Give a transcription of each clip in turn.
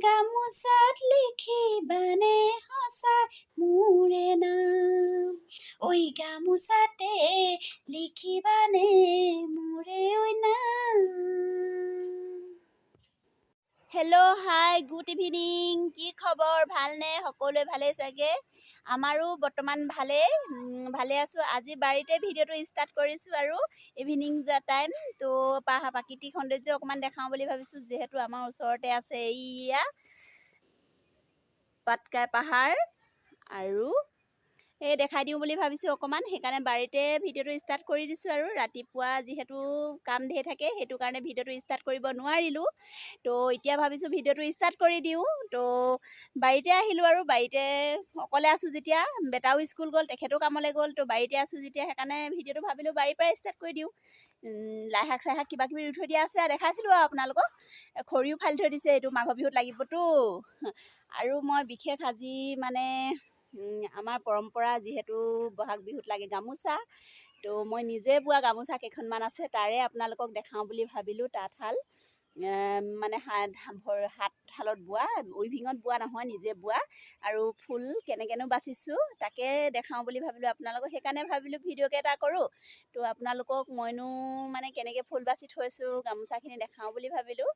গামোচাত লিখিবানে সঁচাই মোৰে নাম ঐ গামোচাতে লিখিবানে মোৰে ঐ নাম। হেল্ল' হাই গুড ইভিনিং, কি খবৰ? ভালনে? সকলোৱে ভালেই চাগে? আমাৰো বৰ্তমান ভালে আছোঁ। আজি বাৰীতে ভিডিঅ'টো ষ্টাৰ্ট কৰিছোঁ আৰু ইভিনিং টাইম তো প্ৰাকৃতিক সৌন্দৰ্য অকণমান দেখাওঁ বুলি ভাবিছোঁ, যিহেতু আমাৰ ওচৰতে আছে এইয়া পাটকাই পাহাৰ আৰু এই দেখাই দিওঁ বুলি ভাবিছোঁ অকণমান, সেইকাৰণে বাৰীতে ভিডিঅ'টো ষ্টাৰ্ট কৰি দিছোঁ আৰু ৰাতিপুৱা যিহেতু কাম ধেৰ থাকে সেইটো কাৰণে ভিডিঅ'টো ষ্টাৰ্ট কৰিব নোৱাৰিলোঁ। তো এতিয়া ভাবিছোঁ ভিডিঅ'টো ষ্টাৰ্ট কৰি দিওঁ। তো বাৰীতে আহিলোঁ আৰু বাৰীতে অকলে আছোঁ যেতিয়া, বেটাও স্কুল গ'ল, তেখেতো কামলৈ গ'ল, তো বাৰীতে আছোঁ যেতিয়া সেইকাৰণে ভিডিঅ'টো ভাবিলোঁ বাৰীৰ পৰাই ষ্টাৰ্ট কৰি দিওঁ। লাই শাক চাই শাক কিবা কিবি ৰুই থৈ দিয়া আছে আৰু দেখাইছিলোঁ আৰু আপোনালোকক। খৰিও ফালি থৈ দিছে, এইটো মাঘৰ বিহুত লাগিবতো। আৰু মই বিশেষ আজি মানে আমাৰ পৰম্পৰা যিহেতু বহাগ বিহুত লাগে গামোচা, তো মই নিজে বোৱা গামোচা কেইখনমান আছে, তাৰে আপোনালোকক দেখাওঁ বুলি ভাবিলোঁ। তাঁতশাল মানে হাতশালত বোৱা, উইভিঙত বোৱা নহয়, নিজে বোৱা, আৰু ফুল কেনেকৈনো বাচিছোঁ তাকে দেখাওঁ বুলি ভাবিলোঁ আপোনালোকক। সেইকাৰণে ভাবিলোঁ ভিডিঅ'কে এটা কৰোঁ, তো আপোনালোকক মইনো মানে কেনেকৈ ফুল বাচি থৈছোঁ গামোচাখিনি দেখাওঁ বুলি ভাবিলোঁ।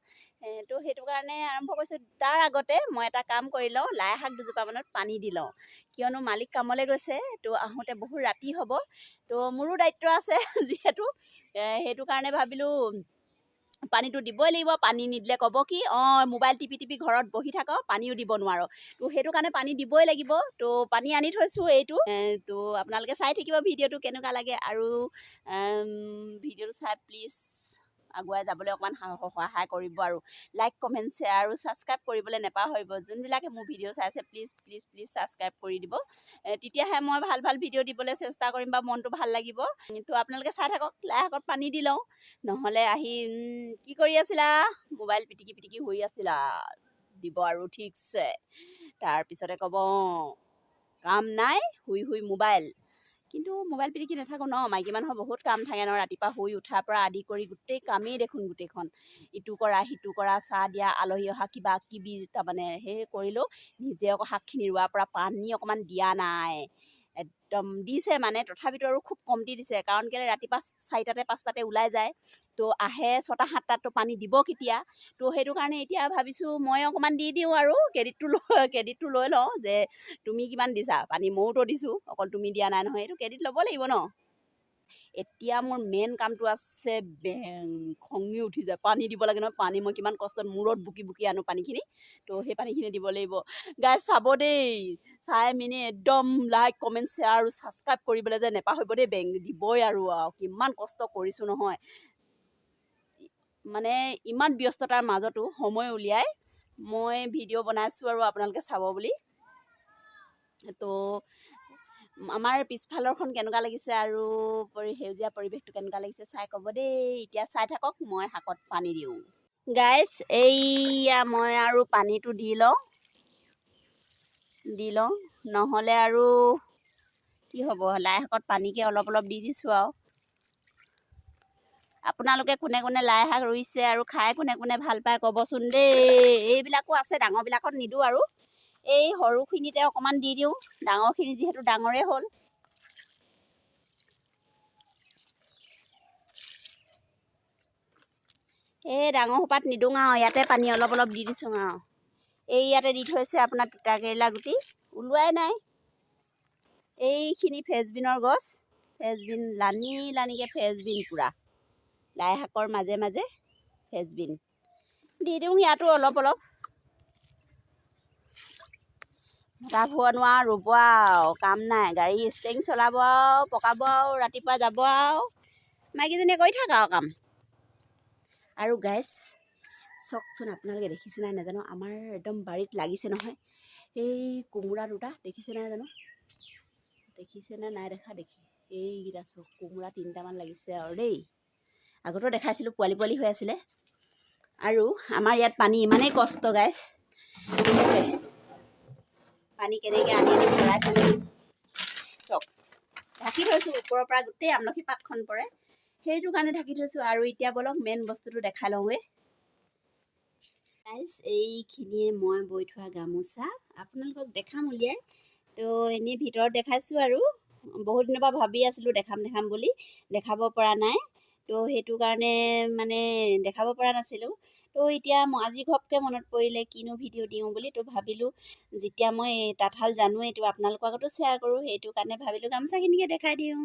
তো সেইটো কাৰণে আৰম্ভ কৰিছোঁ। তাৰ আগতে মই এটা কাম কৰি লওঁ, লাই শাক দুজোপামানত পানী দি লওঁ, কিয়নো মালিক কামলৈ গৈছে, তো আহোঁতে বহুত ৰাতি হ'ব, তো মোৰো দায়িত্ব আছে যিহেতু, সেইটো কাৰণে ভাবিলোঁ পানীটো দিবই লাগিব। পানী নিদিলে ক'ব কি, মোবাইল টিপি টিপি ঘৰত বহি থাক, পানীও দিব নোৱাৰোঁ, তো সেইটো কাৰণে পানী দিবই লাগিব। তো পানী আনি থৈছোঁ এইটো। তো আপোনালোকে চাই থাকিব ভিডিঅ'টো কেনেকুৱা লাগে, আৰু ভিডিঅ'টো চাই প্লিজ আগুৱাই যাবলৈ অকণমান সহায় কৰিব, আৰু লাইক কমেণ্ট শ্বেয়াৰ আৰু ছাবস্ক্ৰাইব কৰিবলৈ নাপাহৰিব। যোনবিলাকে মোৰ ভিডিঅ' চাইছে প্লিজ প্লিজ প্লিজ ছাবস্ক্ৰাইব কৰি দিব, তেতিয়াহে মই ভাল ভাল ভিডিঅ' দিবলৈ চেষ্টা কৰিম বা মনটো ভাল লাগিব। তো আপোনালোকে চাই থাকক। লাই শাকত পানী দি লওঁ, নহ'লে আহি কি কৰি আছিলা, মোবাইল পিটিকি পিটিকি শুই আছিলা, দিব আৰু ঠিকছে। তাৰপিছতে ক'ব কাম নাই, শুই শুই মোবাইল। কিন্তু মোবাইল পিটিকি নাথাকোঁ ন, মাইকী মানুহৰ বহুত কাম থাকে ন, ৰাতিপুৱা শুই উঠাৰ পৰা আদি কৰি গোটেই কামেই দেখোন গোটেইখন, ইটো কৰা সিটো কৰা, চাহ দিয়া, আলহী অহা, কিবা কিবি, তাৰমানে সেই কৰিলোঁ। নিজে আকৌ শাকখিনি ৰোৱাৰ পৰা পানী অকণমান দিয়া নাই, একদম দিছে মানে, তথাপিতো আৰু খুব কমটি দিছে, কাৰণ কেলৈ ৰাতিপুৱা 4টাতে 5টাতে ওলাই যায়, তো আহে 6টা 7টাততো পানী দিব কেতিয়া। তো সেইটো কাৰণে এতিয়া ভাবিছোঁ মই অকণমান দি দিওঁ, আৰু ক্ৰেডিটটো লৈ লওঁ যে তুমি কিমান দিছা পানী, ময়োতো দিছোঁ, অকল তুমি দিয়া নাই নহয়, এইটো ক্ৰেডিট ল'ব লাগিব ন। এতিয়া মোৰ মেইন কামটো আছে, খঙি উঠি যায়, পানী দিব লাগে নহয়। পানী মই কিমান কষ্টত মূৰত বুকি বুকি আনো পানীখিনি, তো সেই পানীখিনি দিব লাগিব। গাইজ চাব দেই, চাই মিনি একদম লাইক কমেণ্ট শ্বেয়াৰ আৰু ছাবস্ক্ৰাইব কৰিবলৈ যে নেপাহৰিব দেই, দিবই আৰু কিমান কষ্ট কৰিছোঁ নহয়, মানে ইমান ব্যস্ততাৰ মাজতো সময় উলিয়াই মই ভিডিঅ' বনাইছোঁ আৰু আপোনালোকে চাব বুলি। তো আমাৰ পিছফালৰখন কেনেকুৱা লাগিছে আৰু সেউজীয়া পৰিৱেশটো কেনেকুৱা লাগিছে চাই ক'ব দেই। এতিয়া চাই থাকক, মই শাকত পানী দিওঁ। গাইজ এইয়া মই আৰু পানীটো দি লওঁ, নহ'লে আৰু কি হ'ব, লাই শাকত পানীকে অলপ অলপ দি দিছোঁ আৰু। আপোনালোকে কোনে কোনে লাই শাক ৰুইছে আৰু খাই কোনে কোনে ভাল পায় ক'বচোন দেই। এইবিলাকো আছে, ডাঙৰবিলাকত নিদিওঁ, আৰু এই সৰুখিনিতে অকণমান দি দিওঁ, ডাঙৰখিনি যিহেতু ডাঙৰে হ'ল। এই ডাঙৰ সোপাত নিদিওঁ আৰু, ইয়াতে পানী অলপ অলপ দি দিছোঁ আৰু। এই ইয়াতে দি থৈছে আপোনাৰ তিতাকেৰেলা গুটি, ওলোৱাই নাই। এইখিনি ফ্ৰেঞ্চবিনৰ গছ, ফ্ৰেঞ্চবিন লানিকৈ ফ্ৰেঞ্চবিন পূৰা, লাই শাকৰ মাজে মাজে ফ্ৰেঞ্চবিন দি দিওঁ ইয়াতো অলপ অলপ। ভটা ভুৱনোৱা ৰুব আৰু কাম নাই, গাড়ী ষ্টেৰিং চলাব আৰু পকাব আৰু ৰাতিপুৱা যাব আৰু, মাইকীজনীয়ে কৰি থাক আৰু কাম। আৰু গাইজ চাওকচোন, আপোনালোকে দেখিছে নাই নাজানো, আমাৰ একদম বাৰীত লাগিছে নহয় এই কোমোৰা দুটা, দেখিছে নাই জানো, দেখিছেনে নাই দেখা, এইকেইটা চব কোমোৰা 3টামান লাগিছে আৰু দেই। আগতো দেখাইছিলোঁ, পোৱালি পোৱালি হৈ আছিলে। আৰু আমাৰ ইয়াত পানী ইমানেই কষ্ট গাইজ, দেখিছে পানী কেনেকৈ আনি আনি ভৰাই থৈছোঁ, চব ঢাকি থৈছোঁ, ওপৰৰ পৰা গোটেই আমলখি পাতখন পৰে, সেইটো কাৰণে ঢাকি থৈছোঁ। আৰু এতিয়া বলক মেইন বস্তুটো দেখাই লওঁগৈ। গাইজ এইখিনিয়ে মই বৈ থোৱা গামোচা আপোনালোকক দেখাম উলিয়াই। তো এনেই ভিতৰত দেখাইছোঁ আৰু বহুত দিনৰ পৰা ভাবি আছিলোঁ দেখাম বুলি, দেখাব পৰা নাই। তো সেইটো কাৰণে মানে দেখাব পৰা নাছিলোঁ। তো এতিয়া আজি ঘপকৈ মনত পৰিলে কিনো ভিডিঅ' দিওঁ বুলি, তো ভাবিলোঁ যেতিয়া মই তাঁতশাল জানোৱেই তো আপোনালোকৰ আগতো শ্বেয়াৰ কৰোঁ, সেইটো কাৰণে ভাবিলোঁ গামোচাখিনিকে দেখাই দিওঁ।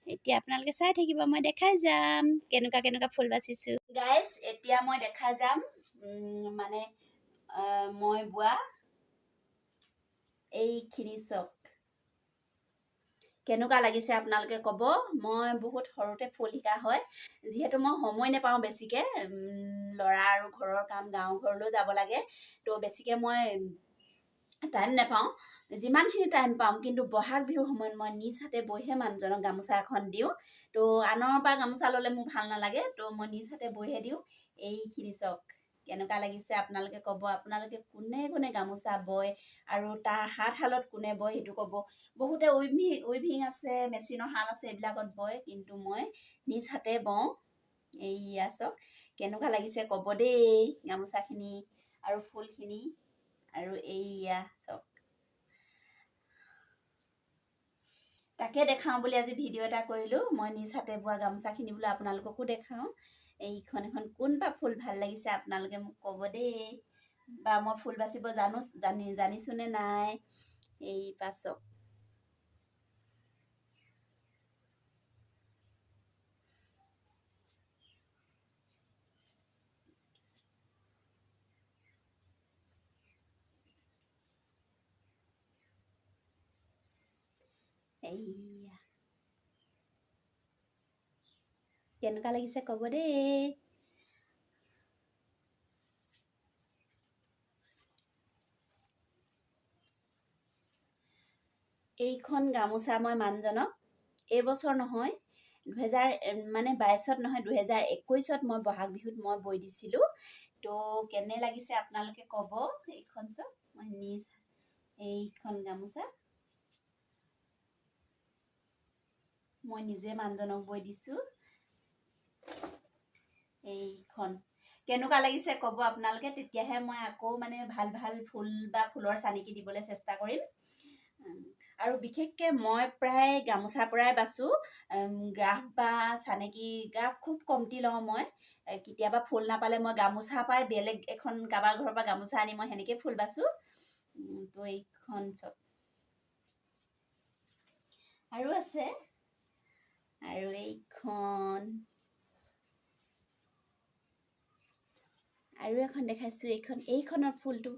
এতিয়া আপোনালোকে চাই থাকিব, মই দেখাই যাম কেনেকুৱা ফুল বাচিছোঁ। গাইজ এতিয়া মই দেখাই যাম মানে মই বোৱা এইখিনি চক কেনেকুৱা লাগিছে আপোনালোকে ক'ব। মই বহুত সৰুতে ফুল শিকা হয়, যিহেতু মই সময় নাপাওঁ বেছিকৈ, ল'ৰা আৰু ঘৰৰ কাম, গাঁও ঘৰলৈও যাব লাগে, তো বেছিকৈ মই টাইম নাপাওঁ। যিমানখিনি টাইম পাম কিন্তু বহাগ বিহুৰ সময়ত মই নিজ হাতে বৈহে মানুহজনক গামোচা এখন দিওঁ। তো আনৰ পৰা গামোচা ল'লে মোৰ ভাল নালাগে, তো মই নিজ হাতে বৈহে দিওঁ। এইখিনি চক কেনেকুৱা লাগিছে আপোনালোকে ক'ব। আপোনালোকে কোনে গামোচা বয় আৰু তাৰ শালত কোনে বয় সেইটো ক'ব। বহুতে উইভিং আছে, মেচিনৰ শাল আছে, এইবিলাকত বয়, কিন্তু মই নিজ হাতে বওঁ। এইয়া চক কেনেকুৱা লাগিছে ক'ব দেই গামোচাখিনি আৰু ফুলখিনি। আৰু এইয়া চক তাকে দেখাওঁ বুলি আজি ভিডিঅ' এটা কৰিলোঁ। মই নিজ হাতে বোৱা গামোচাখিনি বোলো আপোনালোককো দেখাওঁ। এইখন এখন কোনবা ফুল ভাল লাগিছে আপোনালোকে মোক ক'ব দেই, বা মই ফুল বাচিব জানিছোঁ নে নাই। এই পাচক এইয়া কেনেকুৱা লাগিছে ক'ব দেই। এইখন গামোচা মই মানুহজনক এইবছৰ নহয় 2022 নহয় 2021 মই বহাগ বিহুত মই বৈ দিছিলোঁ। তো কেনে লাগিছে আপোনালোকে ক'ব। এইখন চব মই এইখন গামোচা মই নিজে মানুহজনক বৈ দিছোঁ। এইখন কেনেকুৱা লাগিছে ক'ব আপোনালোকে, তেতিয়াহে মই আকৌ মানে ভাল ফুল বা ফুলৰ চানেকি দিবলৈ চেষ্টা কৰিম। আৰু বিশেষকৈ মই প্ৰায় গামোচাৰ পৰাই বাচোঁ। গ্ৰাফ বা চানেকি গ্ৰাফ খুব কমটি লওঁ মই। কেতিয়াবা ফুল নাপালে মই গামোচা পাই বেলেগ এখন কাৰোবাৰ ঘৰৰ পৰা গামোচা আনি মই সেনেকৈ ফুল বাচোঁ। তো এইখন চব আৰু আছে, আৰু এইখন আৰু এখন দেখাইছোঁ। এইখনৰ ফুলটো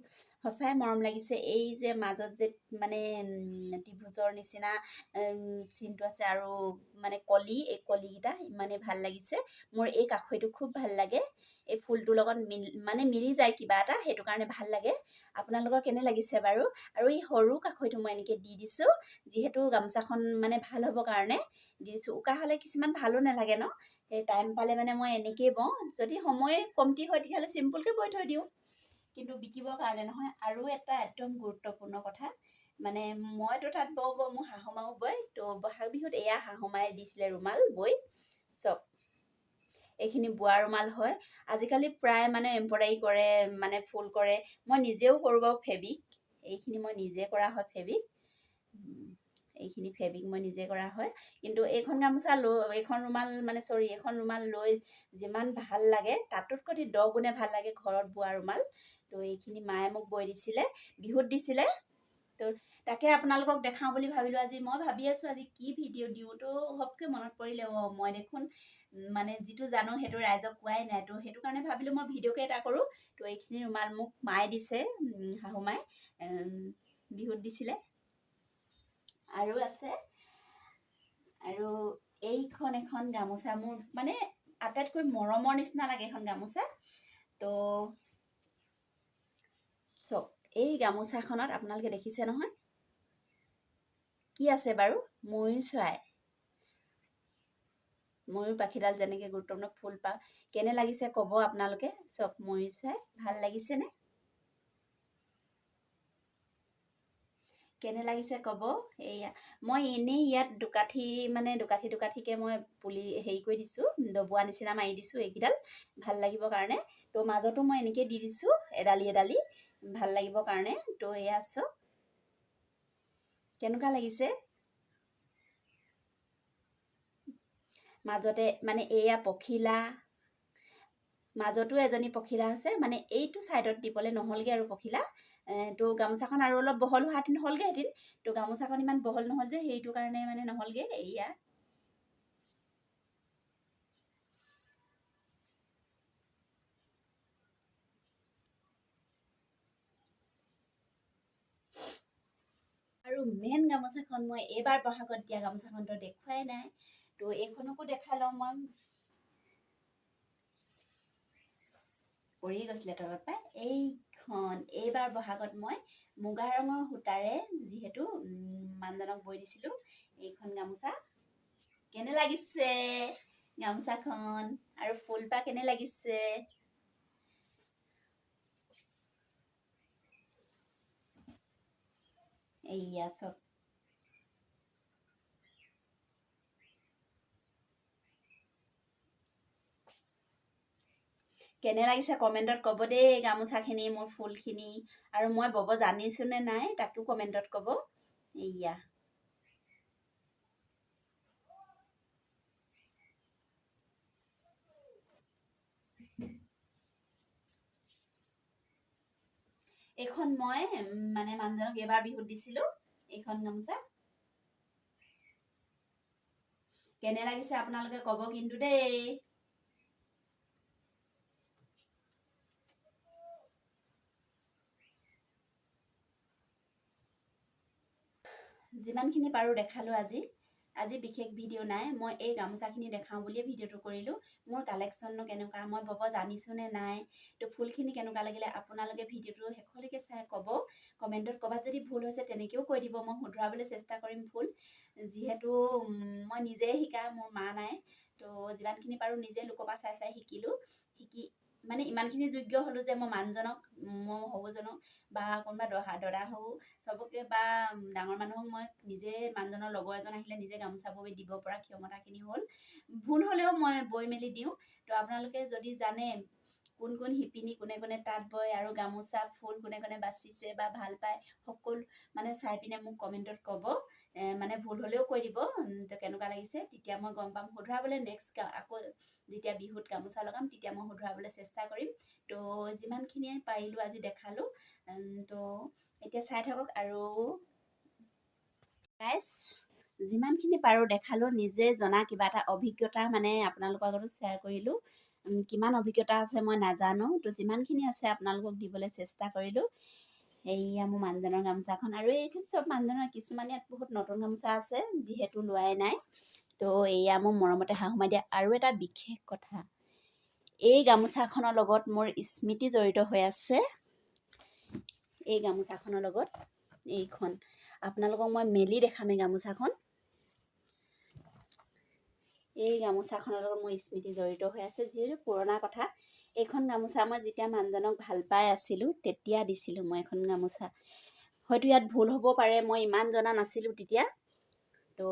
সঁচাই মৰম লাগিছে। এই যে মাজত যে মানে ত্ৰিভুজৰ নিচিনা চিনটো আছে আৰু মানে এই কলিকেইটা ইমানেই ভাল লাগিছে। মোৰ এই কাষৈটো খুব ভাল লাগে। এই ফুলটোৰ লগত মিলি যায় কিবা এটা, সেইটো কাৰণে ভাল লাগে। আপোনালোকৰ কেনে লাগিছে বাৰু। আৰু এই সৰু কাষৈটো মই এনেকৈ দি দিছোঁ, যিহেতু গামোচাখন মানে ভাল হ'বৰ কাৰণে দি দিছোঁ। উকা হ'লে কিছুমান ভালো নালাগে ন, সেই টাইম পালে মানে মই এনেকৈয়ে বওঁ। যদি সময় কমটি হয় তেতিয়াহ'লে চিম্পুলকৈ বৈ থৈ দিওঁ, কিন্তু বিকিবৰ কাৰণে নহয়। আৰু এটা একদম গুৰুত্বপূৰ্ণ কথা, মানে মইতো তাত বওঁ মোৰ শাহুমাও বয়। তো বহাগ বিহুত এয়া শাহুমাই দিছিলে ৰুমাল বৈ চব। এইখিনি বোৱা ৰুমাল হয়। আজিকালি প্ৰায় মানে এম্ব্ৰইডাৰী কৰে, মানে ফুল কৰে। মই নিজেও কৰোঁ বাৰু ফেব্ৰিক। এইখিনি মই নিজে কৰা হয় ফেব্ৰিক। এইখিনি ফেব্ৰিক মই নিজে কৰা হয়। কিন্তু এইখন ৰুমাল লৈ যিমান ভাল লাগে তাতোতকৈ 10 গুণে ভাল লাগে ঘৰত বোৱা ৰুমাল। তো এইখিনি মায়ে মোক বৈ দিছিলে, বিহুত দিছিলে। তো তাকে আপোনালোকক দেখাওঁ বুলি ভাবিলোঁ আজি। মই ভাবি আছোঁ আজি কি ভিডিঅ' দিওঁ, তো ঘপকৈ মনত পৰিলে মই দেখোন মানে যিটো জানো সেইটো ৰাইজক কোৱাই নাই। তো সেইটো কাৰণে ভাবিলোঁ মই ভিডিঅ'কে এটা কৰোঁ। তো এইখিনি ৰুমাল মোক মায়ে দিছে, শাহুমাই বিহুত দিছিলে। আৰু আছে, আৰু এইখন এখন গামোচা মোৰ মানে আটাইতকৈ মৰমৰ নিচিনা লাগে এখন গামোচা। তো চব এই গামোচাখনত আপোনালোকে দেখিছে নহয় কি আছে বাৰু, ময়ূৰ পাখিডাল যেনেকৈ গুৰুত্বপূৰ্ণ, ফুলপাহ কেনে লাগিছে ক'ব আপোনালোকে। চব ময়ূৰ চৰাই ভাল লাগিছেনে? কেনে লাগিছে ক'ব। এইয়া মই এনেই ইয়াত দুকাঠিকৈ মই পুলি হেৰি কৰি দিছোঁ, দবোৱা নিচিনা মাৰি দিছোঁ এইকেইডাল ভাল লাগিবৰ কাৰণে। তো মাজতো মই এনেকৈ দি দিছোঁ এডালি এডালি ভাল লাগিবৰ কাৰণে। তো এয়া চাওক কেনেকুৱা লাগিছে। মাজতে মানে এয়া পখিলা, মাজতো এজনী পখিলা আছে, মানে এইটো ছাইডত দিবলৈ নহ'লগৈ আৰু পখিলা। তো গামোচাখন আৰু অলপ বহল হোৱাহেঁতেন হ'লগৈহেঁতেন। তো গামোচাখন ইমান বহল নহ'ল যে সেইটো কাৰণে মানে নহ'লগৈ। এয়া আৰু মেইন গামোচাখন মই এইবাৰ বহাগত দিয়া গামোচাখনতো দেখুৱাই নাই। তো এইখনকো দেখাই লওঁ। মই পৰি গৈছিলে তলত পাই। এইবাৰ বহাগত মই মুগা ৰঙৰ সূতাৰে যিহেতু মানুহজনক বৈ দিছিলোঁ এইখন গামোচা। কেনে লাগিছে গামোচাখন আৰু ফুলপাহ কেনে লাগিছে। এইয়া চব কেনে লাগিছে কমেণ্টত ক'ব দেই। গামোচাখিনি, মোৰ ফুলখিনি আৰু মই বব জানিছোঁ নে নাই তাকো কমেণ্টত ক'ব। এইয়া এইখন মই মানে মানুহজনক এইবাৰ বিহুত দিছিলোঁ এইখন গামোচা। কেনে লাগিছে আপোনালোকে ক'ব কিন্তু দেই। যিমানখিনি পাৰোঁ দেখালোঁ আজি। বিশেষ ভিডিঅ' নাই, মই এই গামোচাখিনি দেখাওঁ বুলিয়ে ভিডিঅ'টো কৰিলোঁ। মোৰ কালেকশ্যননো কেনেকুৱা, মই বব জানিছোঁ নে নাই, তো ফুলখিনি কেনেকুৱা লাগিলে আপোনালোকে ভিডিঅ'টো শেষলৈকে চাই ক'ব। কমেণ্টত ক'ৰবাত যদি ভুল হৈছে তেনেকৈও কৈ দিব, মই শুধৰাবলৈ চেষ্টা কৰিম ভুল। যিহেতু মই নিজে শিকা, মোৰ মা নাই। তো যিমানখিনি পাৰোঁ নিজে লোকৰ পৰা চাই চাই শিকিলোঁ। মানে ইমানখিনি যোগ্য হ'লোঁ যে মই মানুহজনক, মোৰ শহুৰজনক বা কোনোবা দদা শহু চবকে বা ডাঙৰ মানুহক মই নিজে, মানুহজনৰ লগৰ এজন আহিলে নিজে গামোচা বৈ দিব পৰা ক্ষমতাখিনি হ'ল। ভুল হ'লেও মই বৈ মেলি দিওঁ। তো আপোনালোকে যদি জানে কোন কোন শিপিনী, কোনে কোনে তাঁত বয় আৰু গামোচা ফুল কোনে কোনে বাচিছে বা ভাল পায়, সকলো মানে চাই পিনে মোক কমেণ্টত ক'ব। মানে ভুল হ'লেও কৈ দিব তো কেনেকুৱা লাগিছে, তেতিয়া মই গম পাম। শুধৰাবলৈ নেক্সট আকৌ যেতিয়া বিহুত গামোচা লগাম তেতিয়া মই শুধৰাবলৈ চেষ্টা কৰিম। তো যিমানখিনিয়ে পাৰিলোঁ আজি দেখালোঁ। তো এতিয়া চাই থাকক। আৰু গাইজ যিমানখিনি পাৰোঁ দেখালোঁ, নিজে জনা কিবা এটা অভিজ্ঞতা মানে আপোনালোকৰ আগতো শ্বেয়াৰ কৰিলোঁ। কিমান অভিজ্ঞতা আছে মই নাজানো, তো যিমানখিনি আছে আপোনালোকক দিবলৈ চেষ্টা কৰিলোঁ। এইয়া মোৰ মানুহজনৰ গামোচাখন, আৰু এইখন চব মানুহজনৰ, কিছুমান ইয়াত বহুত নতুন গামোচা আছে যিহেতু লোৱাই নাই। তো এয়া মোৰ মৰমতে শাহুমাই দিয়া আৰু এটা বিশেষ কথা, এই গামোচাখনৰ লগত মোৰ স্মৃতি জড়িত হৈ আছে। এই গামোচাখনৰ লগত এইখন আপোনালোকক মই মেলি দেখাম। এই গামোচাখন, এই গামোচাখনৰ লগত মোৰ স্মৃতি জড়িত হৈ আছে, যিহেতু পুৰণা কথা। এইখন গামোচা মই যেতিয়া মানুহজনক ভাল পাই আছিলোঁ তেতিয়া দিছিলোঁ মই এখন গামোচা। হয়তো ইয়াত ভুল হ'ব পাৰে, মই ইমান জনা নাছিলোঁ তেতিয়া। তো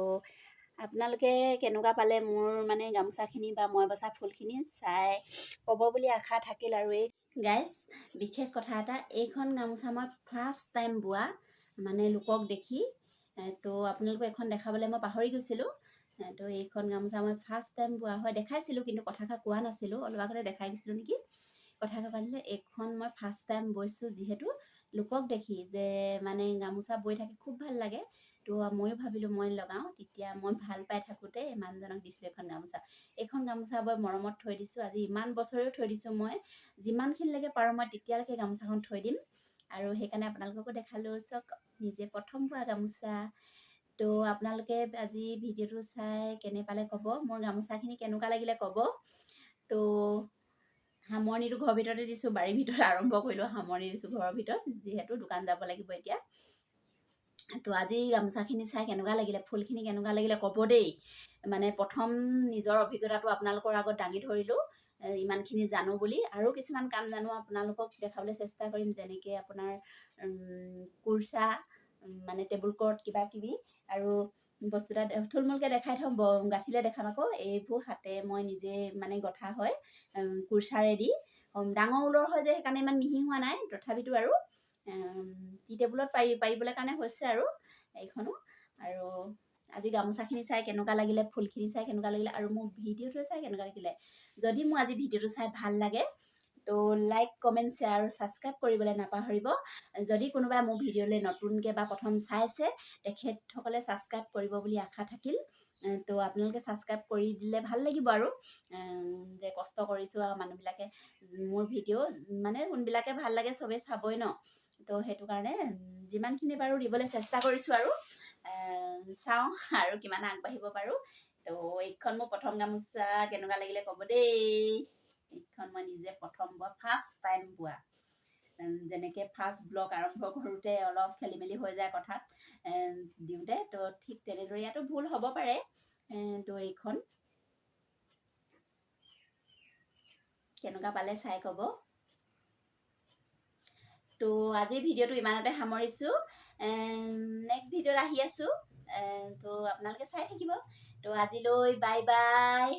আপোনালোকে কেনেকুৱা পালে মোৰ মানে গামোচাখিনি বা মই বচা ফুলখিনি চাই ক'ব বুলি আশা থাকিল। আৰু এই গাইজ বিশেষ কথা এটা, এইখন গামোচা মই ফাৰ্ষ্ট টাইম বোৱা, মানে লোকক দেখি। তো আপোনালোকক এখন দেখাবলৈ মই পাহৰি গৈছিলোঁ। তো এইখন গামোচা মই ফাৰ্ষ্ট টাইম বোৱা হয়, দেখাইছিলোঁ কিন্তু কথাষাৰ কোৱা নাছিলোঁ, অলপ আগতে দেখাই দিছিলোঁ নেকি। কথাষাৰ পাতিলে এইখন মই ফাৰ্ষ্ট টাইম বৈছোঁ, যিহেতু লোকক দেখি যে মানে গামোচা বৈ থাকি খুব ভাল লাগে। তো ময়ো ভাবিলোঁ মই লগাওঁ। তেতিয়া মই ভাল পাই থাকোঁতে মানুহজনক দিছিলোঁ এখন গামোচা। এইখন গামোচা বৈ মৰমত থৈ দিছোঁ, আজি ইমান বছৰেও থৈ দিছোঁ। মই যিমানখিনিলৈকে পাৰোঁ মই তেতিয়ালৈকে গামোচাখন থৈ দিম। আৰু সেইকাৰণে আপোনালোককো দেখালোঁ। চাওক নিজে প্ৰথম বোৱা গামোচা। তো আপোনালোকে আজি ভিডিঅ'টো চাই কেনে পালে ক'ব, মোৰ গামোচাখিনি কেনেকুৱা লাগিলে ক'ব। তো সামৰণিটো ঘৰৰ ভিতৰতে দিছোঁ, বাৰীৰ ভিতৰত আৰম্ভ কৰিলোঁ, সামৰণি দিছোঁ ঘৰৰ ভিতৰত, যিহেতু দোকান যাব লাগিব এতিয়া। তো আজি গামোচাখিনি চাই কেনেকুৱা লাগিলে, ফুলখিনি কেনেকুৱা লাগিলে ক'ব দেই। মানে প্ৰথম নিজৰ অভিজ্ঞতাটো আপোনালোকৰ আগত দাঙি ধৰিলোঁ, ইমানখিনি জানো বুলি। আৰু কিছুমান কাম জানো আপোনালোকক দেখাবলৈ চেষ্টা কৰিম, যেনেকৈ আপোনাৰ কুৰ্চা মানে টেবুল ক্লথ কিবা কিবি আৰু বস্তু এটা থুলমূলকৈ দেখাই থওঁ গাঁঠিলে দেখাম আকৌ। এইবোৰ হাতে মই নিজে মানে গঁঠা হয় কুৰ্চাৰেদি। ডাঙৰ ঊলৰ হয় যে সেইকাৰণে ইমান মিহি হোৱা নাই, তথাপিতো আৰু টি টেবুলত পাৰিবলৈ কাৰণে হৈছে আৰু এইখনো। আৰু আজি গামোচাখিনি চাই কেনেকুৱা লাগিলে, ফুলখিনি চাই কেনেকুৱা লাগিলে, আৰু মোৰ ভিডিঅ'টো চাই কেনেকুৱা লাগিলে। যদি মোৰ আজি ভিডিঅ'টো চাই ভাল লাগে তো লাইক কমেণ্ট শ্বেয়াৰ আৰু ছাবস্ক্ৰাইব কৰিবলৈ নাপাহৰিব। যদি কোনোবাই মোৰ ভিডিঅ'লৈ নতুনকৈ বা প্ৰথম চাইছে তেখেতসকলে ছাবস্ক্ৰাইব কৰিব বুলি আশা থাকিল। তো আপোনালোকে ছাবস্ক্ৰাইব কৰি দিলে ভাল লাগিব আৰু যে কষ্ট কৰিছোঁ আৰু মানুহবিলাকে মোৰ ভিডিঅ' মানে কোনবিলাকে ভাল লাগে চবেই চাবই ন। তো সেইটো কাৰণে যিমানখিনি বাৰু দিবলৈ চেষ্টা কৰিছোঁ আৰু চাওঁ আৰু কিমান আগবাঢ়িব পাৰোঁ। তো এইখন মোৰ প্ৰথম গামোচা, কেনেকুৱা লাগিলে ক'ব দেই। এইখন মই নিজে প্ৰথম ফাৰ্ষ্ট টাইম বোৱা। যেনেকৈ ফাৰ্ষ্ট ব্লগ আৰম্ভ কৰোঁতে অলপ খেলি মেলি হৈ যায় কথাত দিওঁতে, তো ঠিক তেনেদৰে ইয়াতো ভুল হ'ব পাৰে। তো এইখন কেনেকুৱা পালে চাই ক'ব। তো আজি ভিডিঅ'টো ইমানতে সামৰিছোঁ। নেক্সট ভিডিঅ'ত আহি আছোঁ। তো আপোনালোকে চাই থাকিব। তো আজিলৈ বাই বাই।